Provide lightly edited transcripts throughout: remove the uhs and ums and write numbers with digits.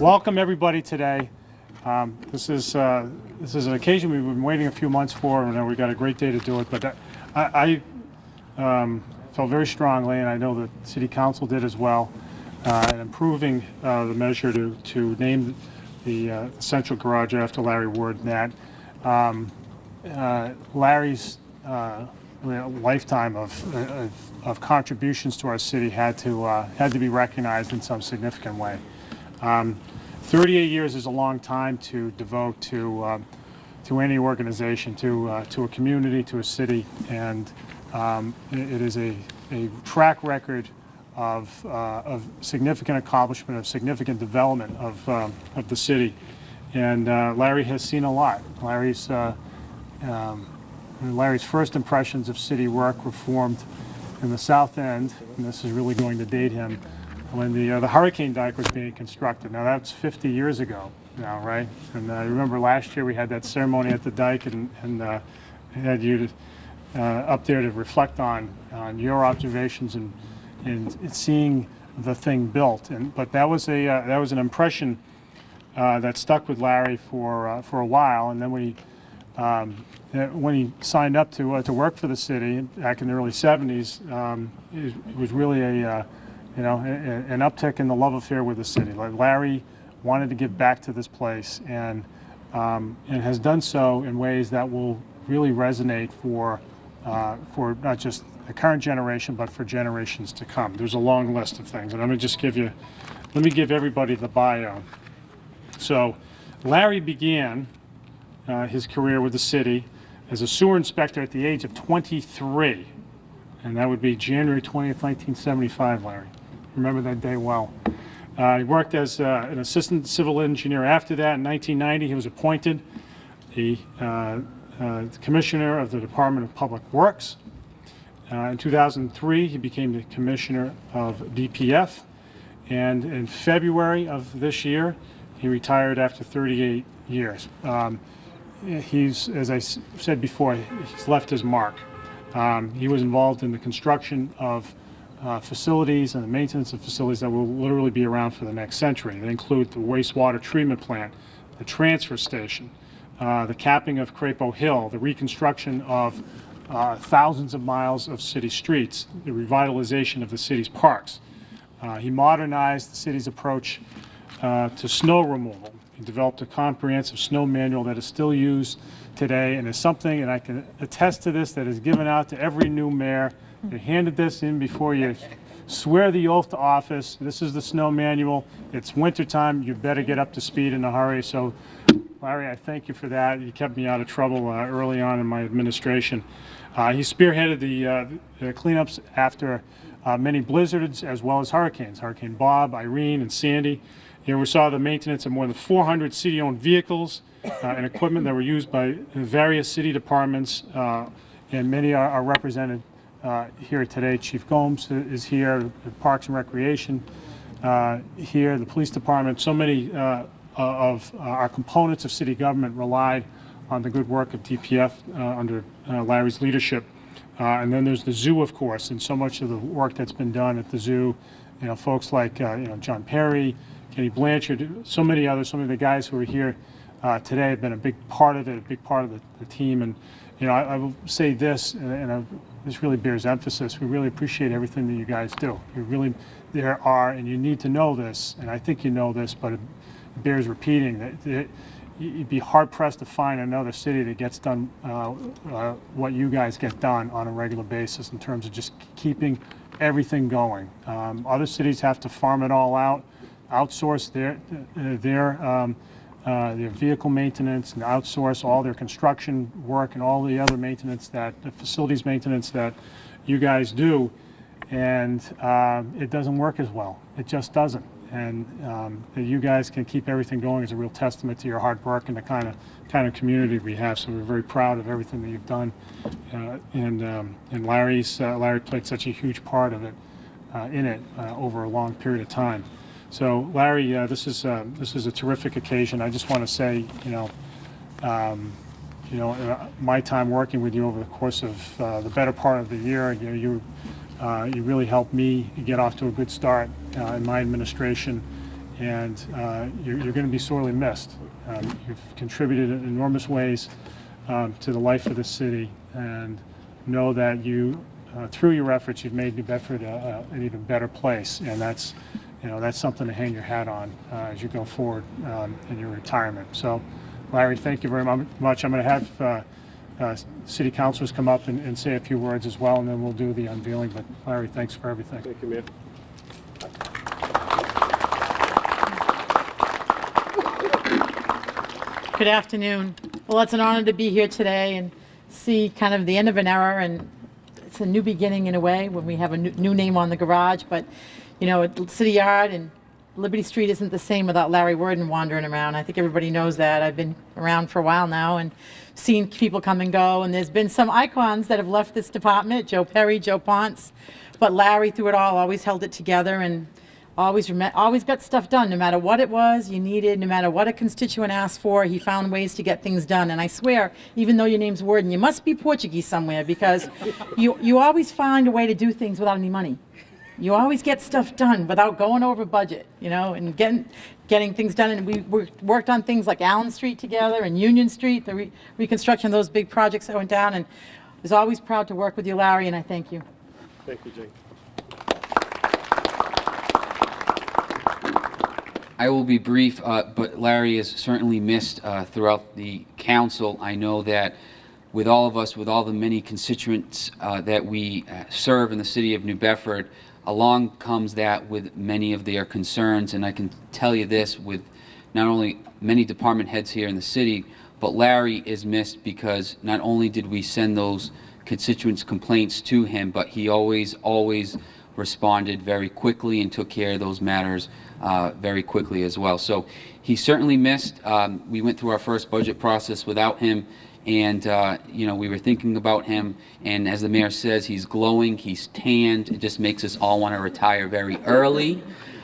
welcome everybody today. This is an occasion we've been waiting a few months for, and we got a great day to do it. But I felt very strongly, and I know the City Council did as well, in improving the measure to name the central garage after Larry Wroden. That Larry's lifetime of contributions to our city had to be recognized in some significant way. 38 years is a long time to devote to any organization, to a community, to a city, and it is a track record of significant accomplishment, of significant development of the city. And Larry has seen a lot. Larry's first impressions of city work were formed in the South End, and this is really going to date him, when the hurricane dike was being constructed. Now that's 50 years ago now, right? And I remember last year we had that ceremony at the dike, and had you up there to reflect on your observations and seeing the thing built. But that was an impression that stuck with Larry for a while, and then when he signed up to work for the city back in the early 70s, it was really an uptick in the love affair with the city. Like, Larry wanted to give back to this place, and has done so in ways that will really resonate for not just the current generation, but for generations to come. There's a long list of things, and let me give everybody the bio. So Larry began his career with the city as a sewer inspector at the age of 23, and that would be January 20th, 1975, Larry. Remember that day well. He worked as an assistant civil engineer after that. In 1990, he was appointed the commissioner of the Department of Public Works. In 2003, he became the commissioner of DPF, and in February of this year, he retired after 38 years. He's, as I said before, he's left his mark. He was involved in the construction of facilities and the maintenance of facilities that will literally be around for the next century. They include the wastewater treatment plant, the transfer station, the capping of Crapo Hill, the reconstruction of thousands of miles of city streets, the revitalization of the city's parks. He modernized the city's approach to snow removal. He developed a comprehensive snow manual that is still used today, and is something, and I can attest to this, that is given out to every new mayor. You handed this in before you swear the oath to office. This is the snow manual. It's wintertime. You better get up to speed in a hurry. So, Larry, I thank you for that. You kept me out of trouble early on in my administration. He spearheaded the cleanups after many blizzards as well as hurricanes, Hurricane Bob, Irene, and Sandy. Here we saw the maintenance of more than 400 city-owned vehicles and equipment that were used by various city departments, and many are represented here today. Chief Gomes is here, Parks and Recreation here, the police department. So many of our components of city government relied on the good work of DPF under Larry's leadership. And then there's the zoo, of course, and so much of the work that's been done at the zoo. Folks like John Perry, Kenny Blanchard, so many of the guys who are here today have been a big part of it, a big part of the team. And I will say this, and this really bears emphasis: we really appreciate everything that you guys do. There are, and you need to know this, and I think you know this, but it bears repeating, that you'd be hard-pressed to find another city that gets done what you guys get done on a regular basis in terms of just keeping everything going. Other cities have to farm it all out, outsource their vehicle maintenance, and outsource all their construction work and all the other maintenance, the facilities maintenance that you guys do, and it doesn't work as well. It just doesn't. And that you guys can keep everything going is a real testament to your hard work and the kind of community we have. So we're very proud of everything that you've done, and Larry played such a huge part of it in it over a long period of time. So Larry, this is a terrific occasion. I just want to say, my time working with you over the course of the better part of the year, you really helped me get off to a good start in my administration, and you're going to be sorely missed. You've contributed in enormous ways to the life of the city, and know that you, through your efforts, you've made New Bedford an even better place, and that's something to hang your hat on as you go forward in your retirement. So, Larry, thank you very much. I'm going to have city councilors come up and say a few words as well, and then we'll do the unveiling. But Larry, thanks for everything. Thank you, Mayor. Good afternoon. Well, it's an honor to be here today and see kind of the end of an era, and it's a new beginning in a way when we have a new name on the garage. But, you know, City Yard and Liberty Street isn't the same without Larry Wroden wandering around. I think everybody knows that. I've been around for a while now and seen people come and go, and there's been some icons that have left this department, Joe Perry, Joe Ponce, but Larry, through it all, always held it together and always got stuff done, no matter what it was you needed, no matter what a constituent asked for, he found ways to get things done. And I swear, even though your name's Worden, you must be Portuguese somewhere, because you always find a way to do things without any money. You always get stuff done without going over budget, you know, and getting things done. And we worked on things like Allen Street together and Union Street, the reconstruction of those big projects that went down. And I was always proud to work with you, Larry, and I thank you. Thank you, Jane. I will be brief, but Larry is certainly missed throughout the council. I know that with all of us, with all the many constituents that we serve in the city of New Bedford, along comes that with many of their concerns. And I can tell you this, with not only many department heads here in the city, but Larry is missed because not only did we send those constituents' complaints to him, but he always responded very quickly and took care of those matters very quickly as well. So he's certainly missed. We went through our first budget process without him, and you know, we were thinking about him, and as the mayor says, he's glowing, he's tanned. It just makes us all want to retire very early,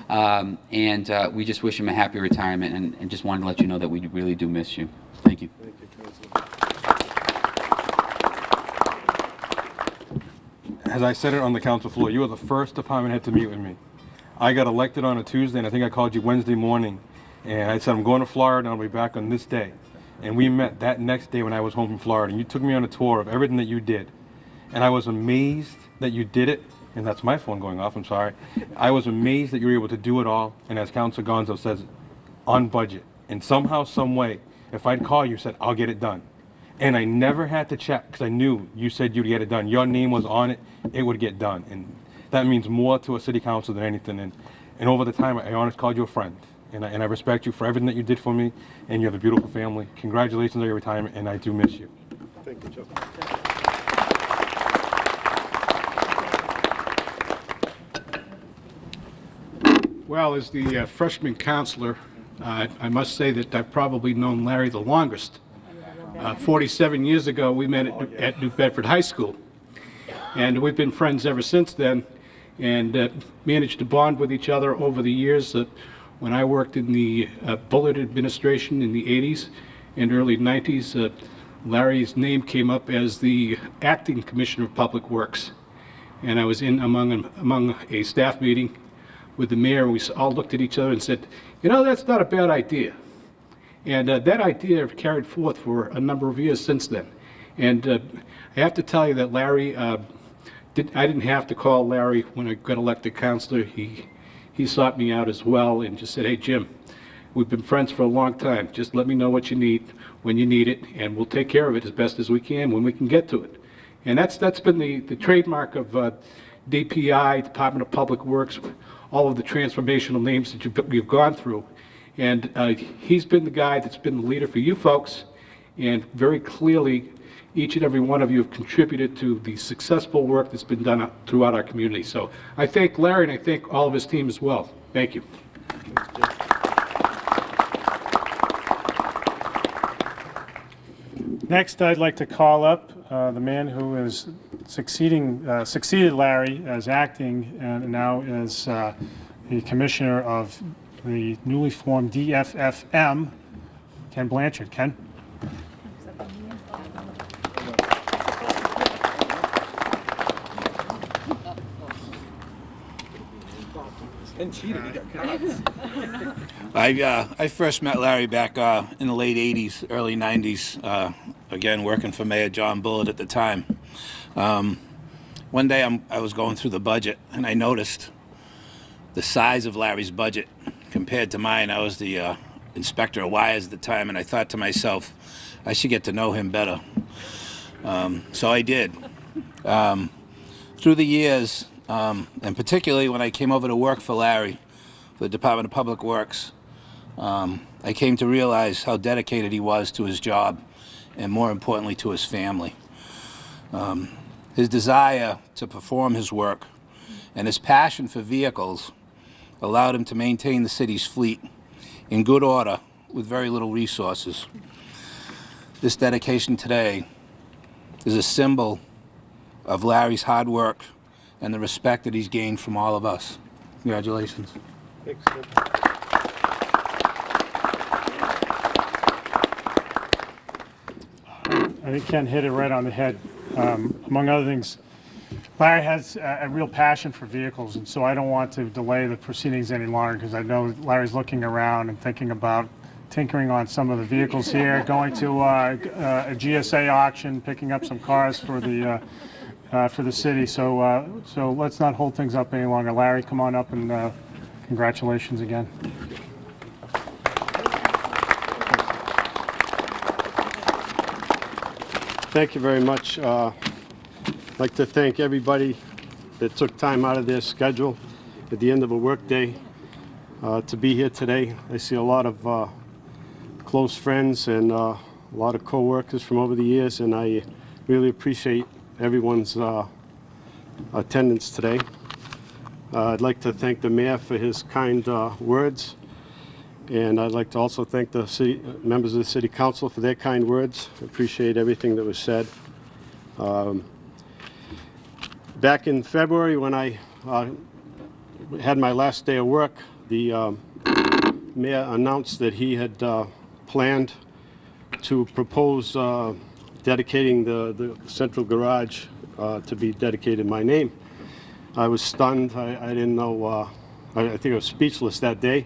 and we just wish him a happy retirement, and just wanted to let you know that we really do miss you. Thank you. Thank you, Councilor. As I said it on the council floor, you were the first department head to meet with me. I got elected on a Tuesday, and I think I called you Wednesday morning, and I said, I'm going to Florida, and I'll be back on this day. And we met that next day when I was home from Florida, and you took me on a tour of everything that you did. And I was amazed that you did it, and that's my phone going off, I'm sorry. I was amazed that you were able to do it all, and as Councilor Gonzo says, on budget. And somehow, some way, if I'd call you, said, I'll get it done. And I never had to check, because I knew you said you'd get it done. Your name was on it, it would get done. And that means more to a city council than anything. And over the time, I honestly called you a friend. And I respect you for everything that you did for me, and you have a beautiful family. Congratulations on your retirement, and I do miss you. Thank you, Joe. Well, as the freshman counselor, I must say that I've probably known Larry the longest. 47 years ago, we met at New Bedford High School, and we've been friends ever since then, and managed to bond with each other over the years. When I worked in the Bullard administration in the 80s and early 90s, Larry's name came up as the acting Commissioner of Public Works. And I was among a staff meeting with the mayor, and we all looked at each other and said, you know, that's not a bad idea. And that idea carried forth for a number of years since then. And I have to tell you that Larry, I didn't have to call Larry when I got elected councilor. He sought me out as well and just said, hey, Jim, we've been friends for a long time. Just let me know what you need when you need it, and we'll take care of it as best as we can when we can get to it. And that's been the trademark of DPI, Department of Public Works, all of the transformational names that you've gone through. And he's been the guy that's been the leader for you folks, and very clearly, each and every one of you have contributed to the successful work that's been done throughout our community. So I thank Larry, and I thank all of his team as well. Thank you. Next, I'd like to call up the man who is succeeded Larry as acting and now is the Commissioner of the newly formed DFFM, Ken Blanchard. Ken? I first met Larry back in the late 80s, early 90s, again working for Mayor John Bullitt at the time. One day I was going through the budget and I noticed the size of Larry's budget compared to mine. I was the inspector of wires at the time, and I thought to myself, I should get to know him better. So I did. Through the years, and particularly when I came over to work for Larry, for the Department of Public Works, I came to realize how dedicated he was to his job, and more importantly to his family. His desire to perform his work and his passion for vehicles allowed him to maintain the city's fleet in good order with very little resources. This dedication today is a symbol of Larry's hard work and the respect that he's gained from all of us. Congratulations. Thanks. I think Ken hit it right on the head. Among other things, Larry has a real passion for vehicles, and so I don't want to delay the proceedings any longer because I know Larry's looking around and thinking about tinkering on some of the vehicles here, going to a GSA auction, picking up some cars for the city. So let's not hold things up any longer. Larry, come on up, and congratulations again. Thank you very much. I'd like to thank everybody that took time out of their schedule at the end of a workday to be here today. I see a lot of close friends and a lot of co-workers from over the years, and I really appreciate everyone's attendance today. I'd like to thank the mayor for his kind words, and I'd like to also thank the members of the City Council for their kind words. I appreciate everything that was said. Back in February, when I had my last day of work, the mayor announced that he had planned to propose dedicating the central garage to be dedicated in my name. I was stunned. I didn't know. I think I was speechless that day.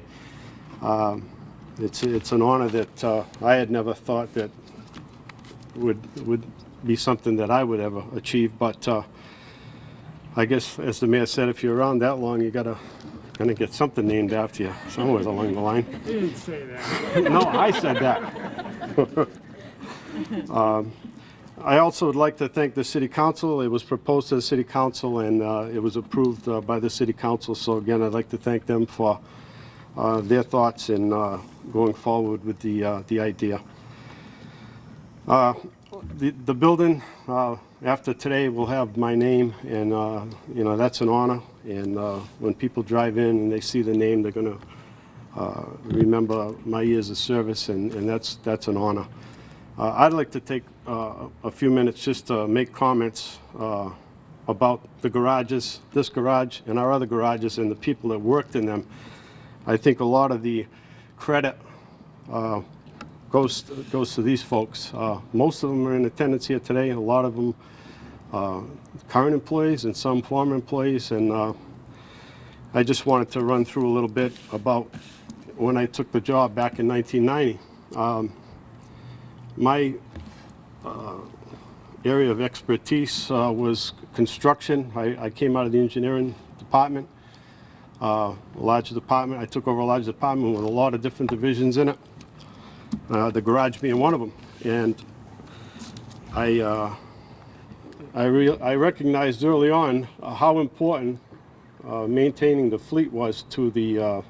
It's an honor that I had never thought that would be something that I would ever achieve. But I guess, as the mayor said, if you're around that long, you gotta kind of get something named after you somewhere along the line. You didn't say that. No, I said that. I also would like to thank the City Council. It was proposed to the City Council, and it was approved by the City Council. So again, I'd like to thank them for their thoughts in going forward with the idea. The building after today will have my name, and you know, that's an honor. And when people drive in and they see the name, they're going to remember my years of service, and that's an honor. I'd like to take a few minutes just to make comments about the garages, this garage and our other garages, and the people that worked in them. I think a lot of the credit goes to these folks. Most of them are in attendance here today. A lot of them current employees and some former employees. And I just wanted to run through a little bit about when I took the job back in 1990. My area of expertise was construction. I came out of the engineering department, a large department. I took over a large department with a lot of different divisions in it, the garage being one of them. And I recognized early on how important maintaining the fleet was to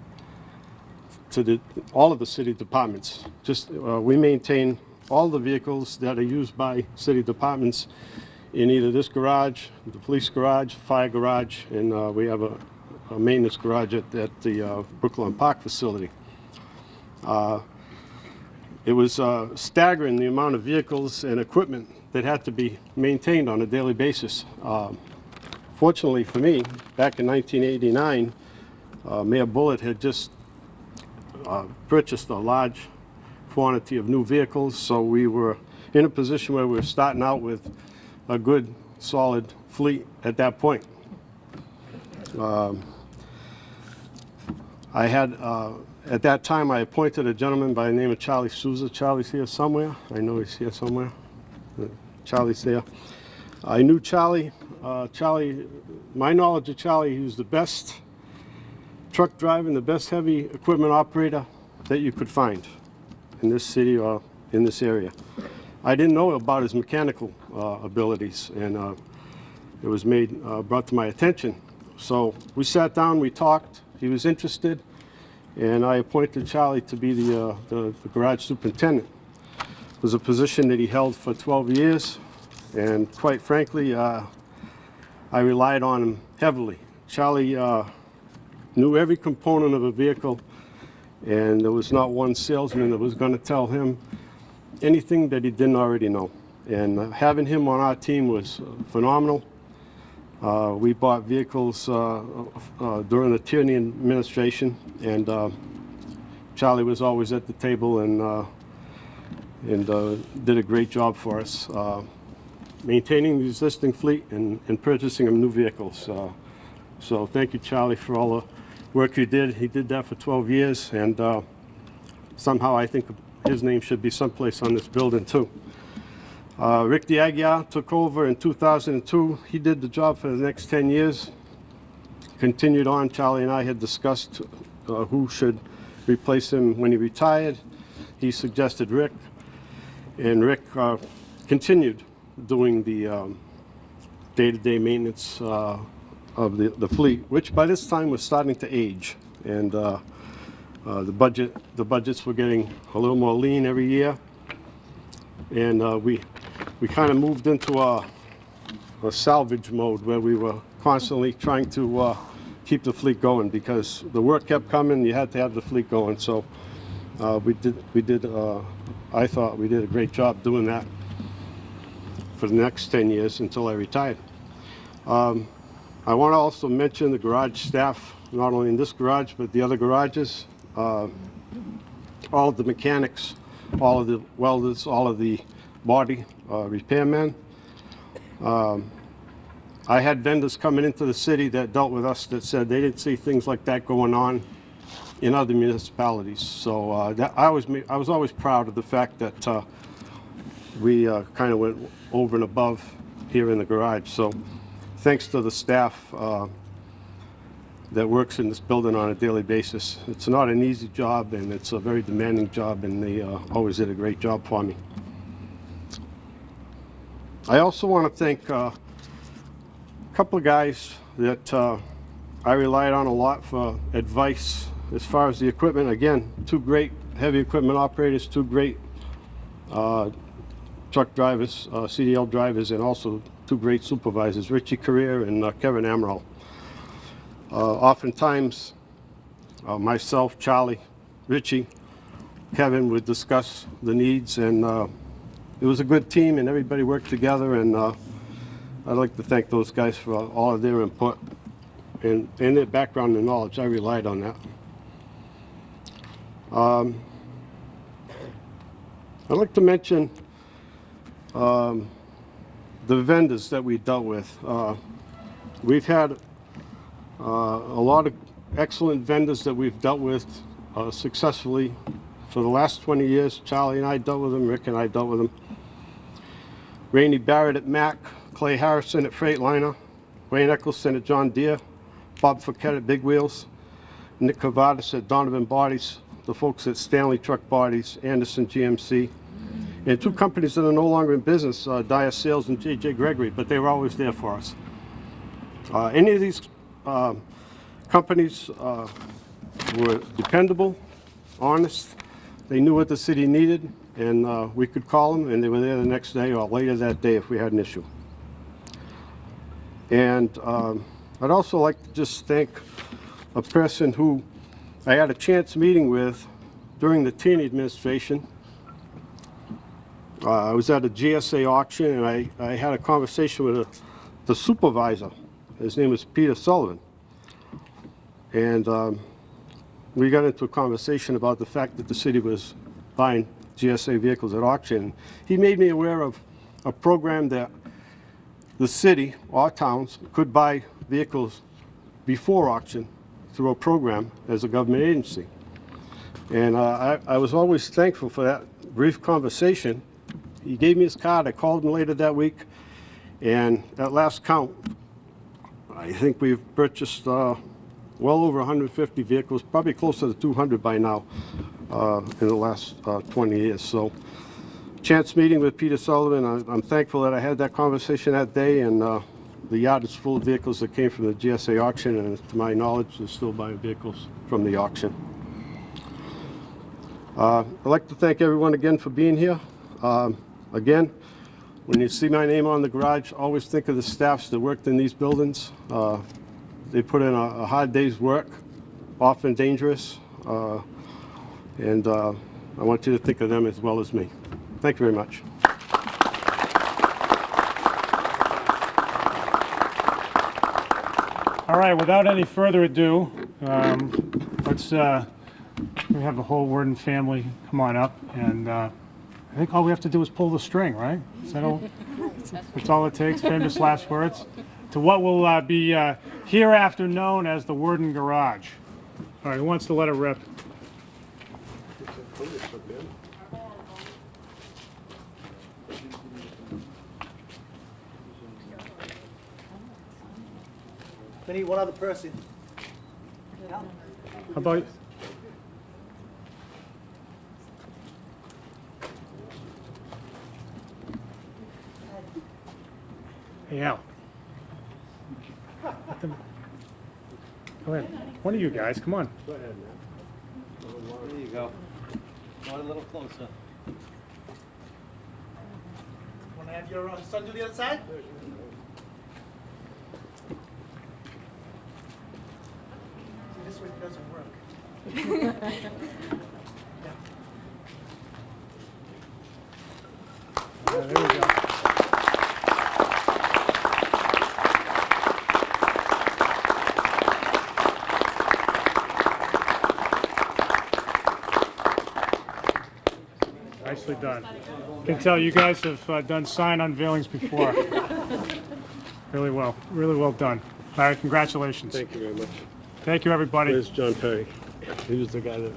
all of the city departments. Just we maintain all the vehicles that are used by city departments in either this garage, the police garage, fire garage, and we have a maintenance garage at the Brooklyn Park facility. It was staggering the amount of vehicles and equipment that had to be maintained on a daily basis. Fortunately for me, back in 1989, Mayor Bullitt had just purchased a large quantity of new vehicles, so we were in a position where we were starting out with a good, solid fleet at that point. I had, at that time, I appointed a gentleman by the name of Charlie Souza. Charlie's here somewhere. I know he's here somewhere. Charlie's there. I knew Charlie. My knowledge of Charlie, he was the best truck driver and the best heavy equipment operator that you could find in this city or in this area. I didn't know about his mechanical abilities, and it was brought to my attention. So we sat down, we talked. He was interested, and I appointed Charlie to be the garage superintendent. It was a position that he held for 12 years, and quite frankly, I relied on him heavily. Charlie knew every component of a vehicle, and there was not one salesman that was going to tell him anything that he didn't already know. And having him on our team was phenomenal. We bought vehicles during the Tierney administration, and Charlie was always at the table and did a great job for us, maintaining the existing fleet and purchasing of new vehicles. So thank you, Charlie, for all the work you did. He did that for 12 years, and somehow I think his name should be someplace on this building too. Rick DeAguiar took over in 2002. He did the job for the next 10 years. Continued on. Charlie and I had discussed who should replace him when he retired. He suggested Rick, and Rick continued doing the day-to-day maintenance of the fleet, which by this time was starting to age, and the budgets were getting a little more lean every year, and we kind of moved into a salvage mode where we were constantly trying to keep the fleet going, because the work kept coming. You had to have the fleet going. So I thought we did a great job doing that for the next 10 years until I retired. I want to also mention the garage staff, not only in this garage but the other garages, all of the mechanics, all of the welders, all of the body repairmen. I had vendors coming into the city that dealt with us that said they didn't see things like that going on in other municipalities. So I was always proud of the fact that we kind of went over and above here in the garage. So thanks to the staff that works in this building on a daily basis. It's not an easy job, and it's a very demanding job, and they always did a great job for me. I also want to thank a couple of guys that I relied on a lot for advice as far as the equipment. Again, two great heavy equipment operators, two great truck drivers, CDL drivers, and also two great supervisors, Richie Carrier and Kevin Amaral. Oftentimes, myself, Charlie, Richie, Kevin would discuss the needs, and it was a good team, and everybody worked together, and I'd like to thank those guys for all of their input and their background and knowledge. I relied on that. I'd like to mention the vendors that we dealt with. We've had a lot of excellent vendors that we've dealt with successfully for the last 20 years. Charlie and I dealt with them, Rick and I dealt with them. Rainey Barrett at Mack, Clay Harrison at Freightliner, Wayne Eccleston at John Deere, Bob Fourquette at Big Wheels, Nick Cavadas at Donovan Bodies, the folks at Stanley Truck Bodies, Anderson GMC, and two companies that are no longer in business, Dyer Sales and J.J. Gregory, but they were always there for us. Any of these companies were dependable, honest. They knew what the city needed, and we could call them, and they were there the next day or later that day if we had an issue. And I'd also like to just thank a person who I had a chance meeting with during the Tierney administration. I was at a GSA auction, and I had a conversation with the supervisor. His name was Peter Sullivan. And we got into a conversation about the fact that the city was buying GSA vehicles at auction. He made me aware of a program that the city or towns could buy vehicles before auction through a program as a government agency. And I was always thankful for that brief conversation. He gave me his card. I called him later that week, and at last count, I think we've purchased well over 150 vehicles, probably closer to 200 by now in the last 20 years. So, chance meeting with Peter Sullivan. I'm thankful that I had that conversation that day, and the yard is full of vehicles that came from the GSA auction, and to my knowledge, they're still buying vehicles from the auction. I'd like to thank everyone again for being here. Again, when you see my name on the garage, always think of the staffs that worked in these buildings. They put in a hard day's work, often dangerous, and I want you to think of them as well as me. Thank you very much. All right, without any further ado, let's we have the whole Worden family come on up, and I think all we have to do is pull the string, right? Is that all? That's all it takes. Famous last words to what will be hereafter known as the Worden Garage. All right, who wants to let it rip? We need one other person. How about? Hey, Al. Go ahead. One of you guys, come on. Go ahead, man. There you go. Go a little closer. Want to have your son do the other side? See, this way it doesn't work. Yeah, there we go. Nicely done. I can tell you guys have done sign unveilings before. Really well done. All right, congratulations. Thank you very much. Thank you, everybody. There's John Perry. He was the guy that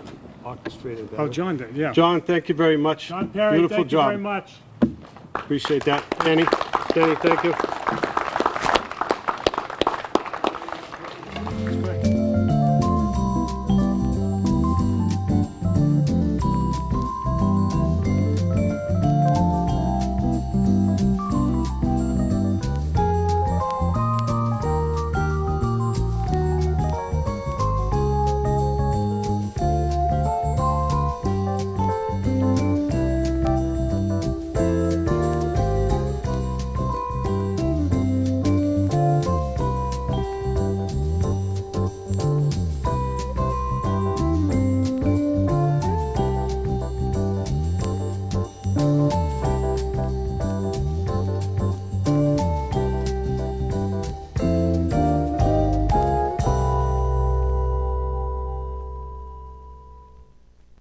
orchestrated that. Oh, John did, yeah. John, thank you very much. John Perry, Beautiful thank job. you very much. Appreciate that. Danny, thank you.